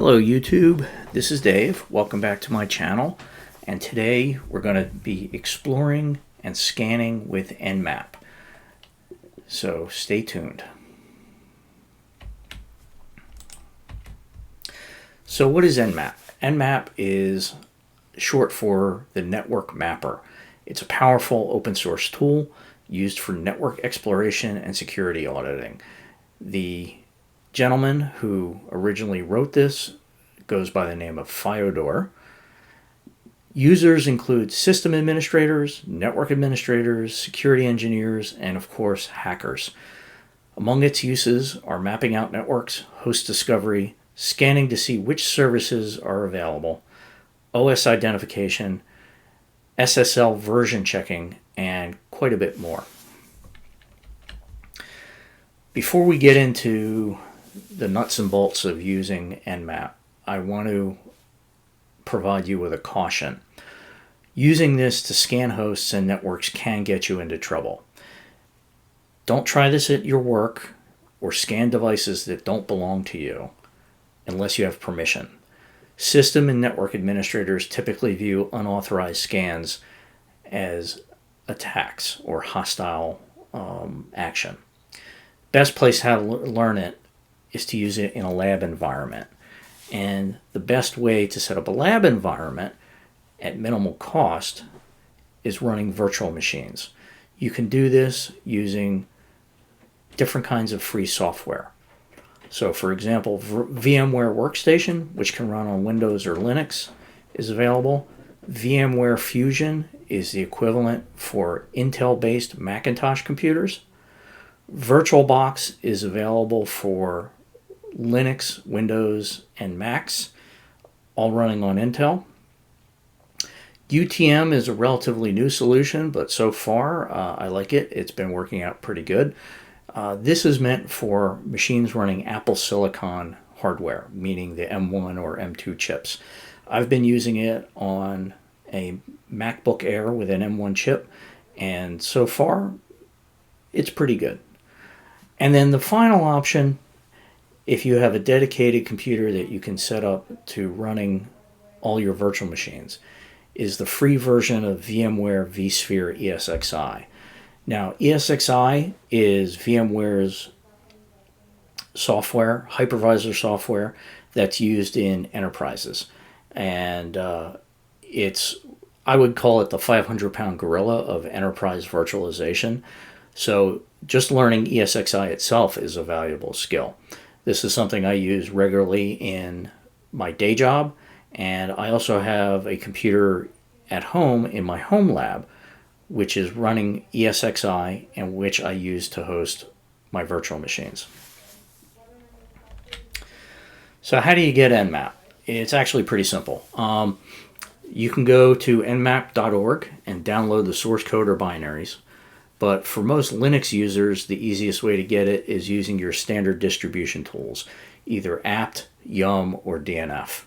Hello YouTube, this is Dave. Welcome back to my channel, and today we're going to be exploring and scanning with Nmap. So stay tuned. So what is Nmap? Nmap is short for the Network Mapper. It's a powerful open source tool used for network exploration and security auditing. The gentleman who originally wrote this goes by the name of Fyodor. Users include system administrators, network administrators, security engineers, and of course hackers. Among its uses are mapping out networks, host discovery, scanning to see which services are available, OS identification, SSL version checking, and quite a bit more. Before we get into the nuts and bolts of using Nmap, I want to provide you with a caution. Using this to scan hosts and networks can get you into trouble. Don't try this at your work or scan devices that don't belong to you unless you have permission. System and network administrators typically view unauthorized scans as attacks or hostile action. Best place how to learn it is to use it in a lab environment. And the best way to set up a lab environment at minimal cost is running virtual machines. You can do this using different kinds of free software. So for example, VMware Workstation, which can run on Windows or Linux, is available. VMware Fusion is the equivalent for Intel-based Macintosh computers. VirtualBox is available for Linux, Windows, and Macs, all running on Intel. UTM is a relatively new solution, but so far I like it. It's been working out pretty good. This is meant for machines running Apple Silicon hardware, meaning the M1 or M2 chips. I've been using it on a MacBook Air with an M1 chip, and so far it's pretty good. And then the final option, if you have a dedicated computer that you can set up to running all your virtual machines, is the free version of VMware vSphere ESXi. Now, ESXi is VMware's software, hypervisor software, that's used in enterprises. And I would call it the 500-pound gorilla of enterprise virtualization. So just learning ESXi itself is a valuable skill. This is something I use regularly in my day job, and I also have a computer at home in my home lab, which is running ESXi and which I use to host my virtual machines. So how do you get Nmap? It's actually pretty simple. You can go to nmap.org and download the source code or binaries. But for most Linux users, the easiest way to get it is using your standard distribution tools, either apt, yum, or dnf.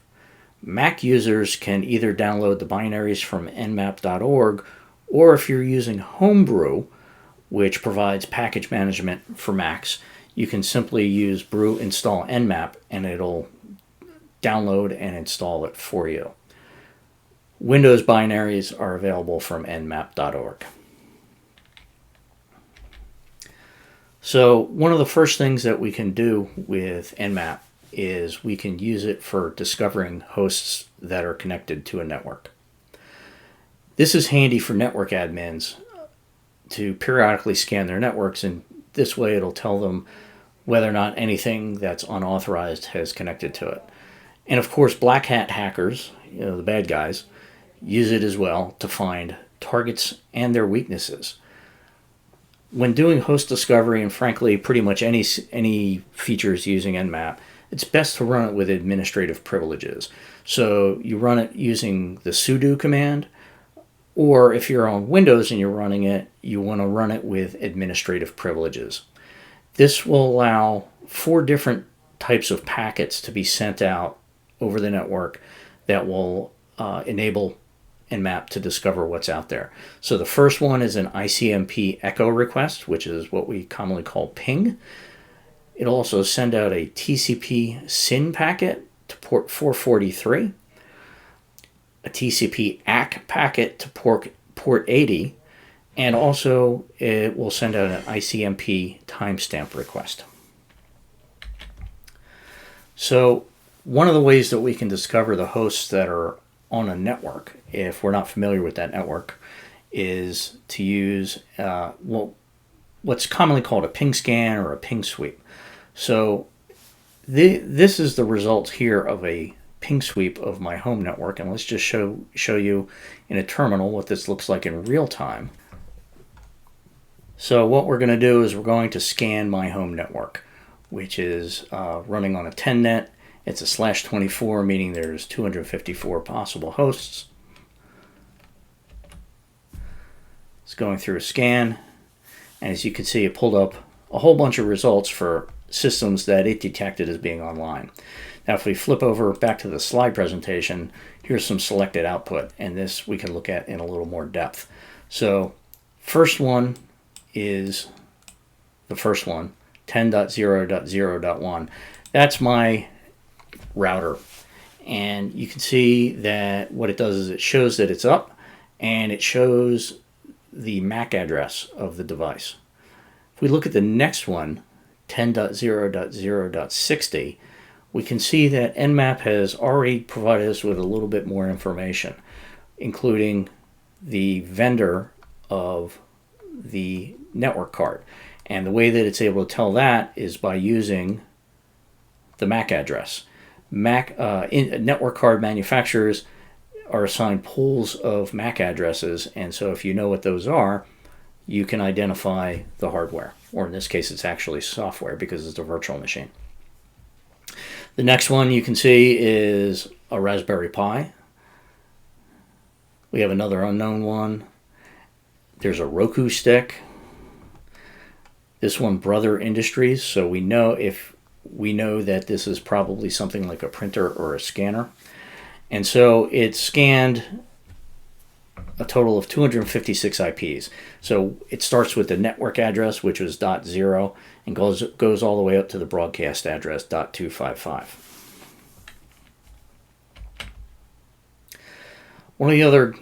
Mac users can either download the binaries from nmap.org, or if you're using Homebrew, which provides package management for Macs, you can simply use brew install nmap and it'll download and install it for you. Windows binaries are available from nmap.org. So one of the first things that we can do with Nmap is we can use it for discovering hosts that are connected to a network. This is handy for network admins to periodically scan their networks, and this way it'll tell them whether or not anything that's unauthorized has connected to it. And of course, black hat hackers, the bad guys, use it as well to find targets and their weaknesses. When doing host discovery, and frankly pretty much any features using Nmap, it's best to run it with administrative privileges. So you run it using the sudo command, or if you're on Windows and you're running it, you want to run it with administrative privileges. This will allow 4 different types of packets to be sent out over the network that will enable Nmap to discover what's out there. So the first one is an ICMP echo request, which is what we commonly call ping. It'll also send out a TCP SYN packet to port 443, a TCP ACK packet to port 80, and also it will send out an ICMP timestamp request. So one of the ways that we can discover the hosts that are on a network, if we're not familiar with that network, is to use what's commonly called a ping scan or a ping sweep. So this is the result here of a ping sweep of my home network, and let's just show you in a terminal what this looks like in real time. So what we're going to do is we're going to scan my home network, which is running on a 10net. It's a /24, meaning there's 254 possible hosts. It's going through a scan, and as you can see, it pulled up a whole bunch of results for systems that it detected as being online. Now if we flip over back to the slide presentation, here's some selected output, and this we can look at in a little more depth. So first one is the first one, 10.0.0.1. That's my router, and you can see that what it does is it shows that it's up, and it shows the MAC address of the device. If we look at the next one, 10.0.0.60, we can see that Nmap has already provided us with a little bit more information, including the vendor of the network card. And the way that it's able to tell that is by using the MAC address. Network card manufacturers are assigned pools of MAC addresses, and so if you know what those are, you can identify the hardware, or in this case it's actually software because it's a virtual machine. The next one you can see is a Raspberry Pi. We have another unknown one. There's a Roku stick. This one, Brother Industries, so we know that this is probably something like a printer or a scanner. And so it scanned a total of 256 IPs. So it starts with the network address, which was .0, and goes all the way up to the broadcast address, .255. One of the other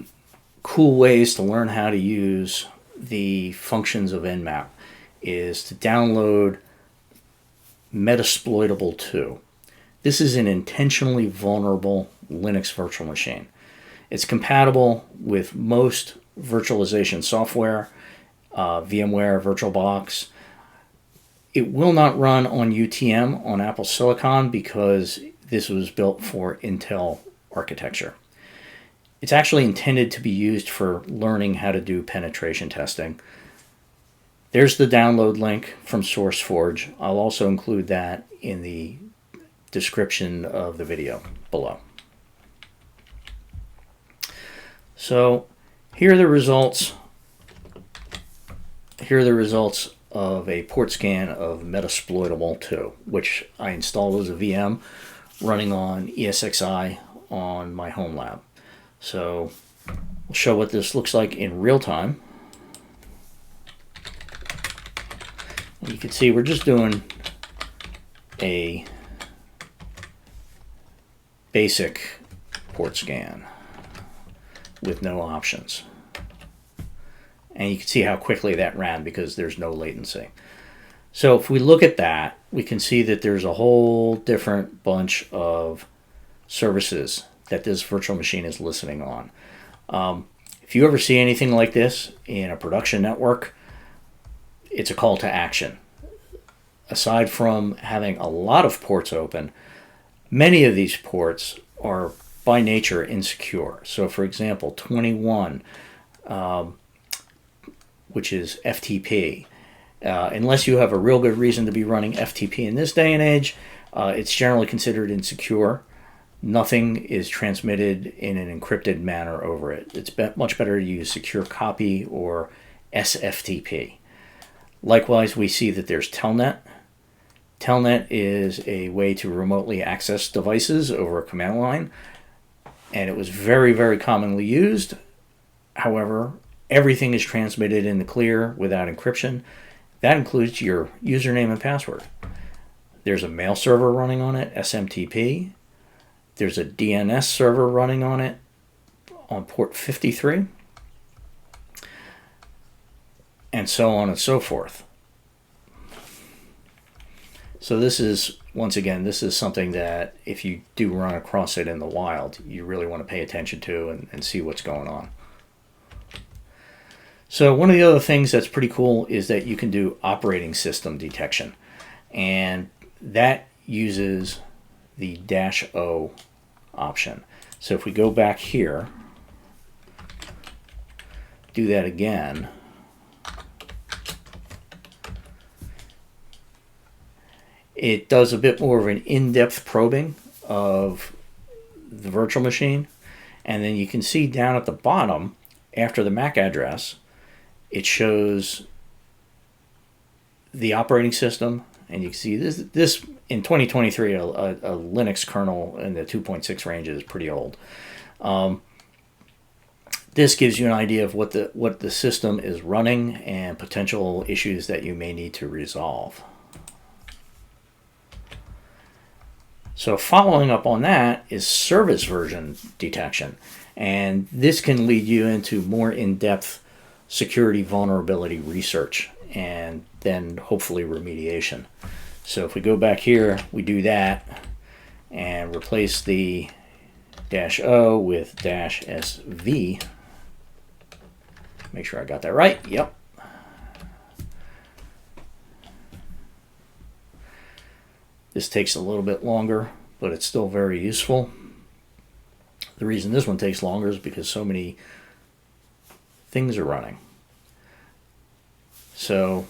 cool ways to learn how to use the functions of Nmap is to download Metasploitable 2. This is an intentionally vulnerable Linux virtual machine. It's compatible with most virtualization software, VMware, VirtualBox. It will not run on UTM on Apple Silicon because this was built for Intel architecture. It's actually intended to be used for learning how to do penetration testing. There's the download link from SourceForge. I'll also include that in the description of the video below. So here are the results. Here are the results of a port scan of Metasploitable 2, which I installed as a VM running on ESXi on my home lab. So I'll show what this looks like in real time. And you can see we're just doing a basic port scan with no options. And you can see how quickly that ran because there's no latency. So if we look at that, we can see that there's a whole different bunch of services that this virtual machine is listening on. If you ever see anything like this in a production network, it's a call to action. Aside from having a lot of ports open, many of these ports are by nature insecure. So for example, 21, which is FTP. Unless you have a real good reason to be running FTP in this day and age, it's generally considered insecure. Nothing is transmitted in an encrypted manner over it. It's much better to use secure copy or SFTP. Likewise, we see that there's Telnet. Telnet is a way to remotely access devices over a command line, and it was very, very commonly used. However, everything is transmitted in the clear without encryption. That includes your username and password. There's a mail server running on it, SMTP. There's a DNS server running on it on port 53, and so on and so forth. So this is, once again, this is something that if you do run across it in the wild, you really want to pay attention to and see what's going on. So one of the other things that's pretty cool is that you can do operating system detection, and that uses the -O option. So if we go back here, do that again, it does a bit more of an in-depth probing of the virtual machine, and then you can see down at the bottom, after the MAC address, it shows the operating system, and you can see this in 2023, a Linux kernel in the 2.6 range is pretty old. This gives you an idea of what the system is running and potential issues that you may need to resolve. So following up on that is service version detection, and this can lead you into more in-depth security vulnerability research and then hopefully remediation. So if we go back here, we do that and replace the -O with -SV. Make sure I got that right. Yep. This takes a little bit longer, but it's still very useful. The reason this one takes longer is because so many things are running. So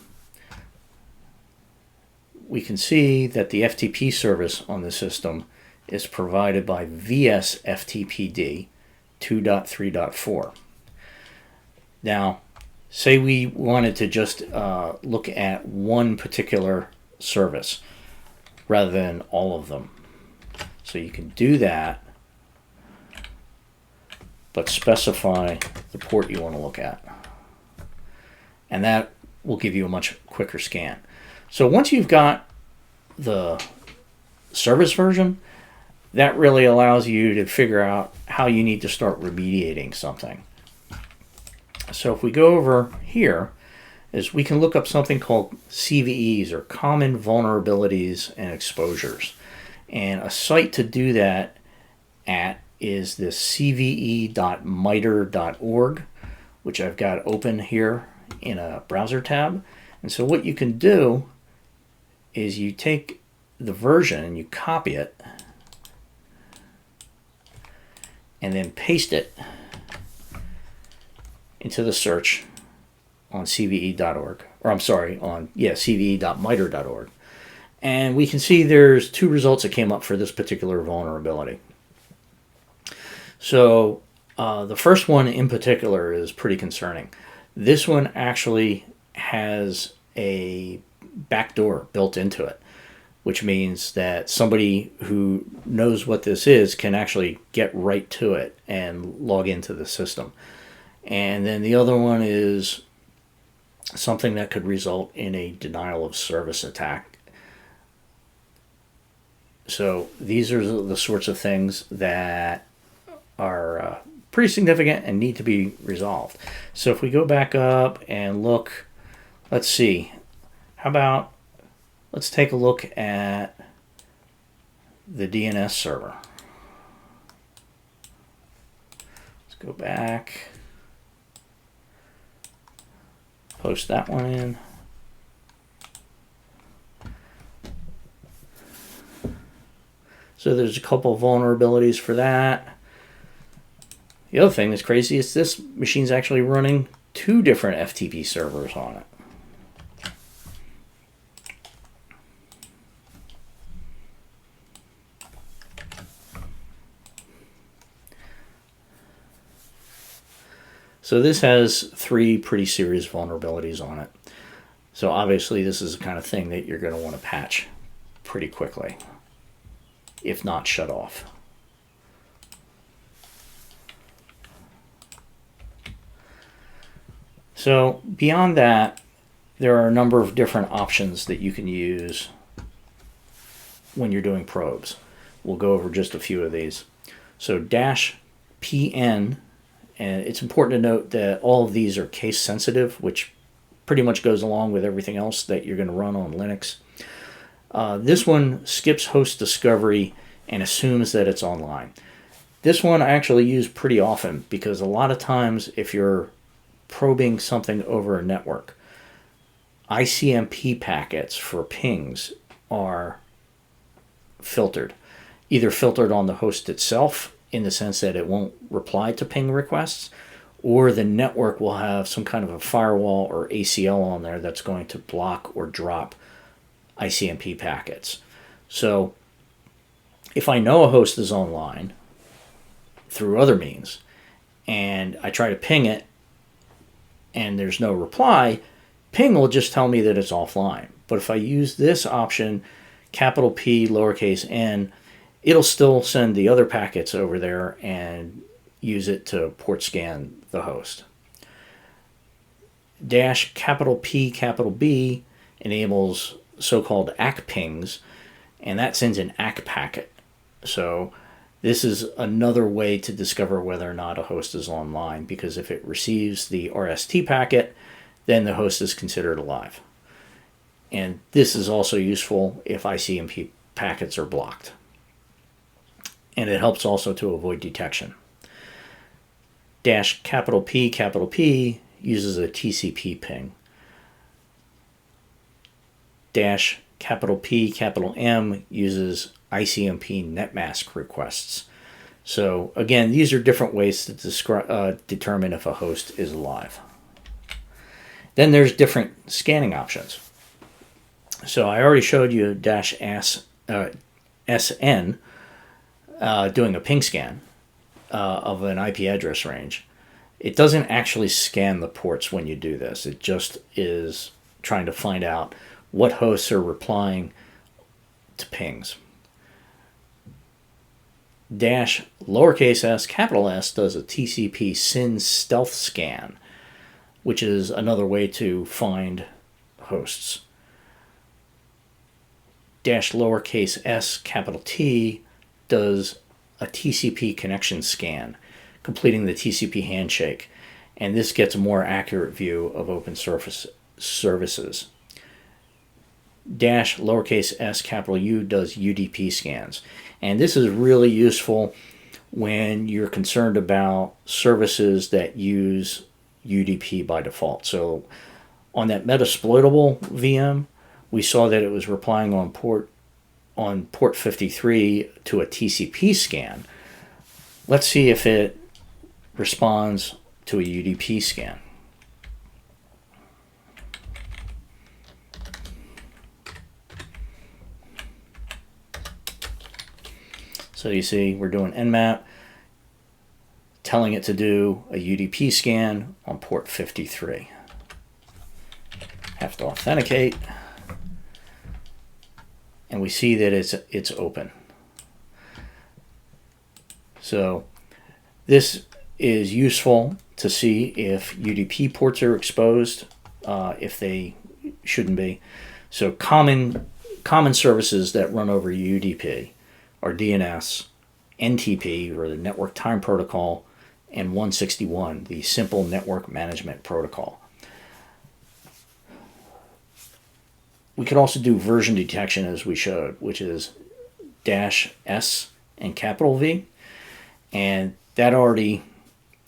we can see that the FTP service on the system is provided by VS-FTPD 2.3.4. Now, say we wanted to just look at one particular service rather than all of them. So you can do that, but specify the port you want to look at. And that will give you a much quicker scan. So once you've got the service version, that really allows you to figure out how you need to start remediating something. So if we go over here, is we can look up something called CVEs, or Common Vulnerabilities and Exposures. And a site to do that at is this cve.miter.org, which I've got open here in a browser tab. And so what you can do is you take the version and you copy it and then paste it into the search on cve.org, or I'm sorry, on cve.miter.org. And we can see there's two results that came up for this particular vulnerability. So the first one in particular is pretty concerning. This one actually has a backdoor built into it, which means that somebody who knows what this is can actually get right to it and log into the system. And then the other one is something that could result in a denial of service attack. So these are the sorts of things that are pretty significant and need to be resolved. So if we go back up and look, let's see, how about, let's take a look at the DNS server. Let's go back, post that one in. So there's a couple of vulnerabilities for that. The other thing that's crazy is this machine's actually running two different FTP servers on it. So this has three pretty serious vulnerabilities on it. So obviously this is the kind of thing that you're going to want to patch pretty quickly, if not shut off. So beyond that, there are a number of different options that you can use when you're doing probes. we'll go over just a few of these. So -pn, and it's important to note that all of these are case sensitive, which pretty much goes along with everything else that you're going to run on Linux. This one skips host discovery and assumes that it's online. This one I actually use pretty often because a lot of times if you're probing something over a network, ICMP packets for pings are filtered. Either filtered on the host itself in the sense that it won't reply to ping requests, or the network will have some kind of a firewall or ACL on there that's going to block or drop ICMP packets. So if I know a host is online through other means and I try to ping it and there's no reply, ping will just tell me that it's offline. But if I use this option, capital P, lowercase n, it'll still send the other packets over there and use it to port scan the host. -P, B enables so-called ACK pings, and that sends an ACK packet. So this is another way to discover whether or not a host is online, because if it receives the RST packet, then the host is considered alive. And this is also useful if ICMP packets are blocked. And it helps also to avoid detection. -P uses a TCP ping. -M uses ICMP netmask requests. So again, these are different ways to determine if a host is alive. Then there's different scanning options. So I already showed you -SN doing a ping scan of an IP address range. It doesn't actually scan the ports when you do this. It just is trying to find out what hosts are replying to pings. -S does a TCP SYN stealth scan, which is another way to find hosts. -S does a TCP connection scan, completing the TCP handshake, and this gets a more accurate view of open services. -S does UDP scans, and this is really useful when you're concerned about services that use UDP by default. So on that Metasploitable VM, we saw that it was replying on port 53 to a TCP scan. Let's see if it responds to a UDP scan. So you see we're doing Nmap, telling it to do a UDP scan on port 53. Have to authenticate, and we see that it's open. So this is useful to see if UDP ports are exposed, if they shouldn't be. So common services that run over UDP are DNS, NTP, or the Network Time Protocol, and 161, the Simple Network Management Protocol. We could also do version detection, as we showed, which is -S and capital V, and that already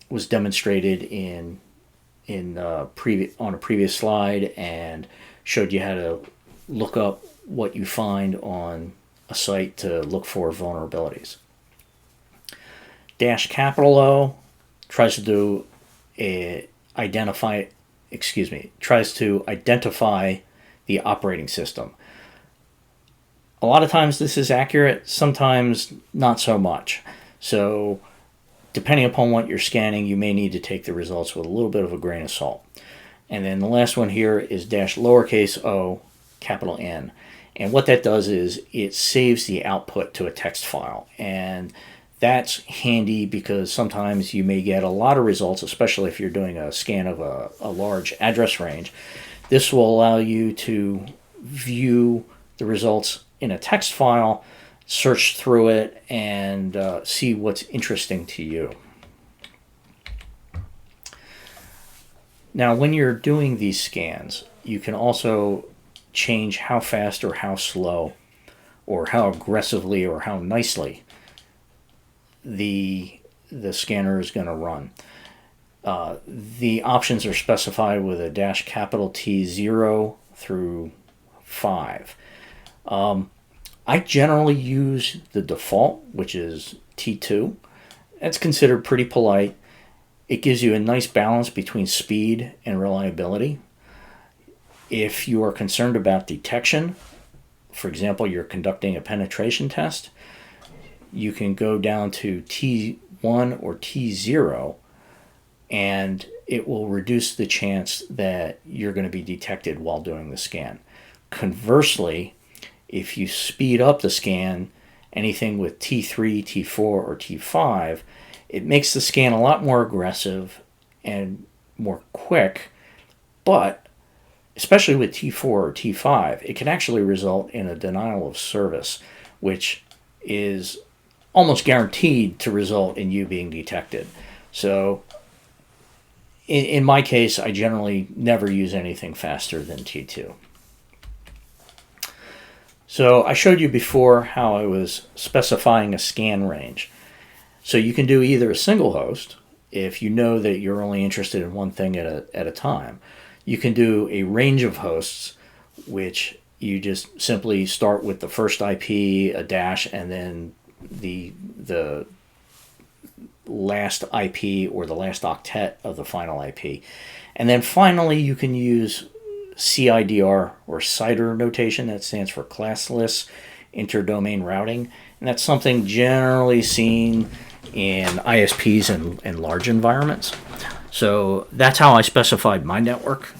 was demonstrated on a previous slide and showed you how to look up what you find on a site to look for vulnerabilities. -O tries to identify the operating system. A lot of times this is accurate, sometimes not so much. So depending upon what you're scanning, you may need to take the results with a little bit of a grain of salt. And then the last one here is -O, N. And what that does is it saves the output to a text file. And that's handy because sometimes you may get a lot of results, especially if you're doing a scan of a large address range. This will allow you to view the results in a text file search through it and see what's interesting to you. Now, when you're doing these scans, you can also change how fast or how slow or how aggressively or how nicely the scanner is going to run. The options are specified with a dash capital T 0 through 5. I generally use the default, which is T2. That's considered pretty polite. It gives you a nice balance between speed and reliability. If you are concerned about detection, for example, you're conducting a penetration test, you can go down to T1 or T0, and it will reduce the chance that you're going to be detected while doing the scan. Conversely, if you speed up the scan, anything with T3, T4, or T5, it makes the scan a lot more aggressive and more quick, but especially with T4 or T5, it can actually result in a denial of service, which is almost guaranteed to result in you being detected. So in my case, I generally never use anything faster than T2. So I showed you before how I was specifying a scan range. So you can do either a single host, if you know that you're only interested in one thing at a time. You can do a range of hosts, which you just simply start with the first IP, a dash, and then the last IP or the last octet of the final IP. And then finally you can use CIDR or CIDR notation, that stands for classless interdomain routing, and that's something generally seen in ISPs and large environments. So that's how I specified my network.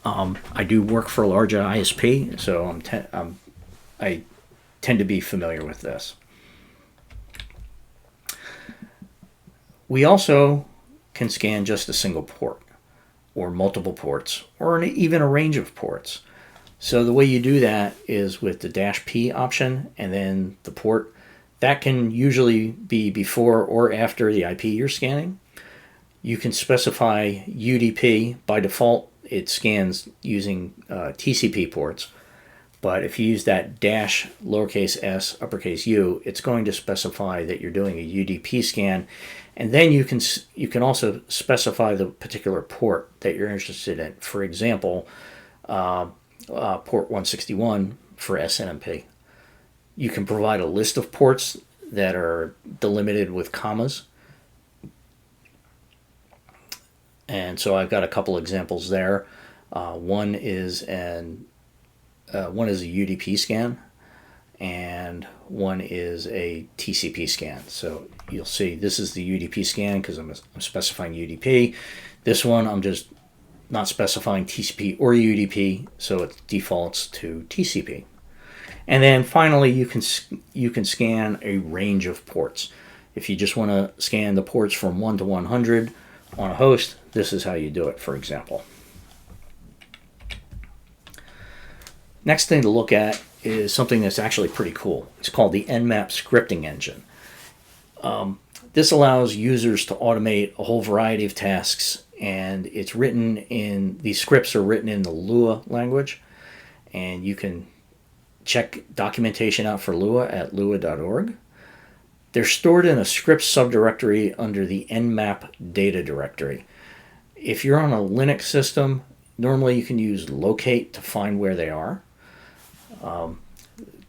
I do work for a large ISP, so I tend to be familiar with this. We also can scan just a single port or multiple ports or even a range of ports. So the way you do that is with the dash P option and then the port. That can usually be before or after the IP you're scanning. You can specify UDP. By default, it scans using TCP ports. But if you use that dash lowercase s uppercase u, it's going to specify that you're doing a UDP scan. And then you can also specify the particular port that you're interested in. For example, port 161 for SNMP. You can provide a list of ports that are delimited with commas. And so I've got a couple examples there. One is a UDP scan, and one is a TCP scan. So you'll see this is the UDP scan because I'm specifying UDP. This one I'm just not specifying TCP or UDP, so it defaults to TCP. And then finally, you can scan a range of ports. If you just want to scan the ports from 1 to 100 on a host, this is how you do it, for example. Next thing to look at is something that's actually pretty cool. It's called the Nmap scripting engine. This allows users to automate a whole variety of tasks, and these scripts are written in the Lua language, and you can check documentation out for Lua at lua.org. They're stored in a script subdirectory under the Nmap data directory. If you're on a Linux system, normally you can use locate to find where they are.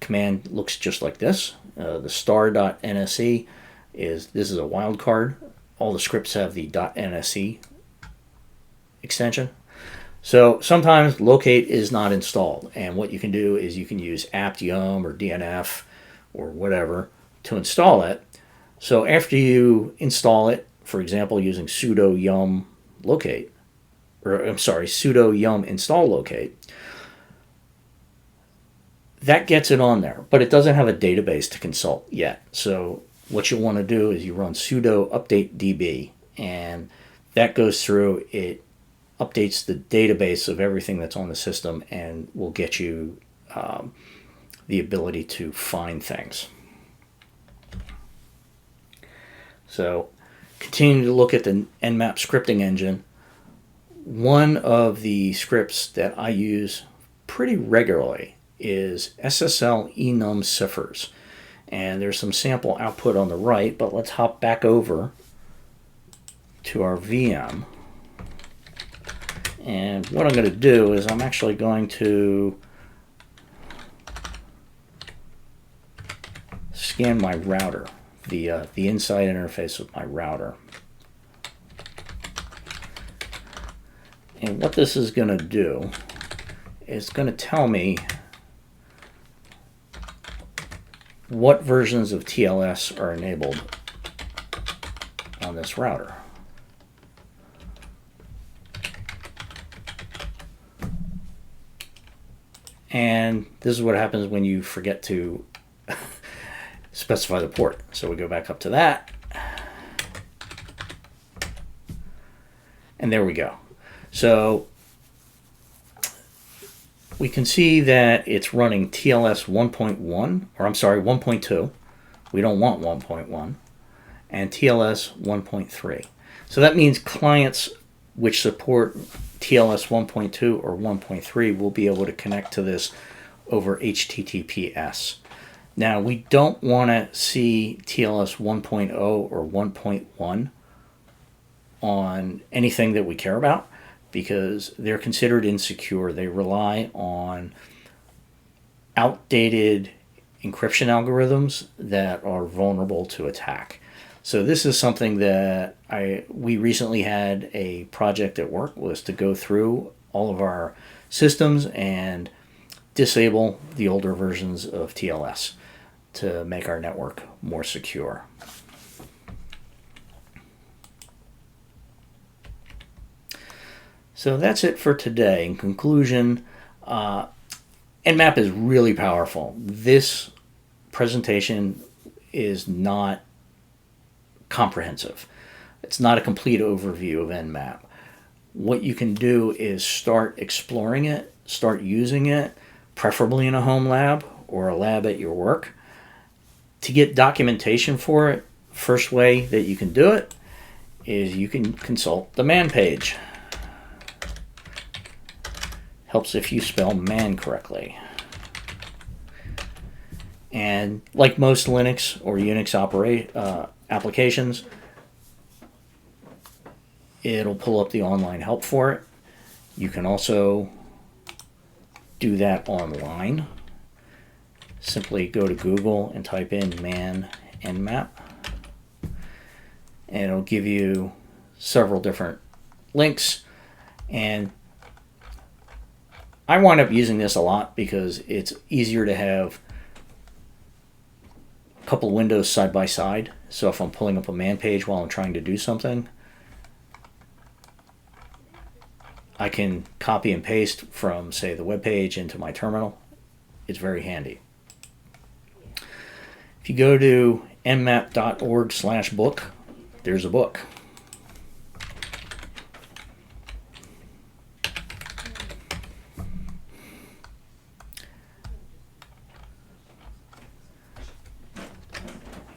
Command looks just like this. The star.nse this is a wildcard. All the scripts have the .nse extension. So sometimes locate is not installed, and what you can do is you can use apt-yum or DNF or whatever to install it. So after you install it, for example, using sudo yum locate, sudo yum install locate, that gets it on there, but it doesn't have a database to consult yet. So what you'll want to do is you run sudo update db, and that goes through, it updates the database of everything that's on the system and will get you the ability to find things. So continue to look at the Nmap scripting engine. One of the scripts that I use pretty regularly is SSL enum ciphers. And there's some sample output on the right, but let's hop back over to our VM. And what I'm going to do is I'm actually going to scan my router, the inside interface of my router. And what this is going to do is going to tell me what versions of TLS are enabled on this router. And this is what happens when you forget to specify the port. So we go back up to that. And there we go. So we can see that it's running TLS 1.1, or I'm sorry, 1.2. We don't want 1.1. And TLS 1.3. So that means clients which support TLS 1.2 or 1.3 will be able to connect to this over HTTPS. Now, we don't want to see TLS 1.0 or 1.1 on anything that we care about because they're considered insecure. They rely on outdated encryption algorithms that are vulnerable to attack. So this is something that we recently had a project at work was to go through all of our systems and disable the older versions of TLS to make our network more secure. So that's it for today. In conclusion, Nmap is really powerful. This presentation is not comprehensive. It's not a complete overview of Nmap. What you can do is start exploring it, start using it, preferably in a home lab or a lab at your work. To get documentation for it, first way that you can do it is you can consult the man page. Helps if you spell man correctly. And like most Linux or Unix applications, it'll pull up the online help for it. You can also do that online. Simply go to Google and type in man Nmap, and it'll give you several different links. And I wind up using this a lot because it's easier to have a couple windows side by side. So if I'm pulling up a man page while I'm trying to do something, I can copy and paste from, say, the web page into my terminal. It's very handy. If you go to nmap.org/book, there's a book.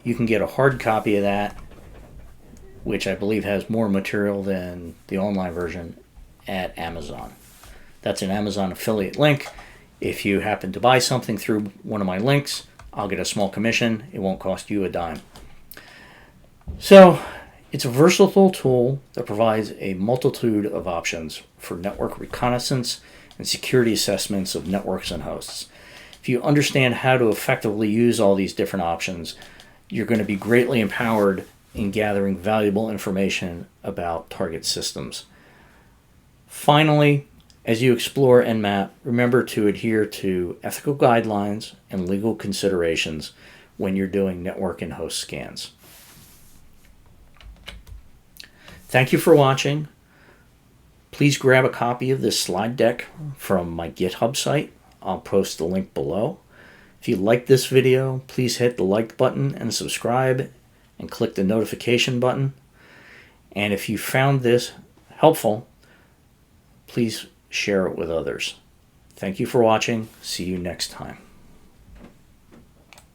You can get a hard copy of that, which I believe has more material than the online version, at Amazon. That's an Amazon affiliate link. If you happen to buy something through one of my links, I'll get a small commission. It won't cost you a dime. So it's a versatile tool that provides a multitude of options for network reconnaissance and security assessments of networks and hosts. If you understand how to effectively use all these different options, you're going to be greatly empowered in gathering valuable information about target systems. Finally, as you explore Nmap, remember to adhere to ethical guidelines and legal considerations when you're doing network and host scans. Thank you for watching. Please grab a copy of this slide deck from my GitHub site. I'll post the link below. If you like this video, please hit the like button and subscribe and click the notification button. And if you found this helpful, please share it with others. Thank you for watching. See you next time.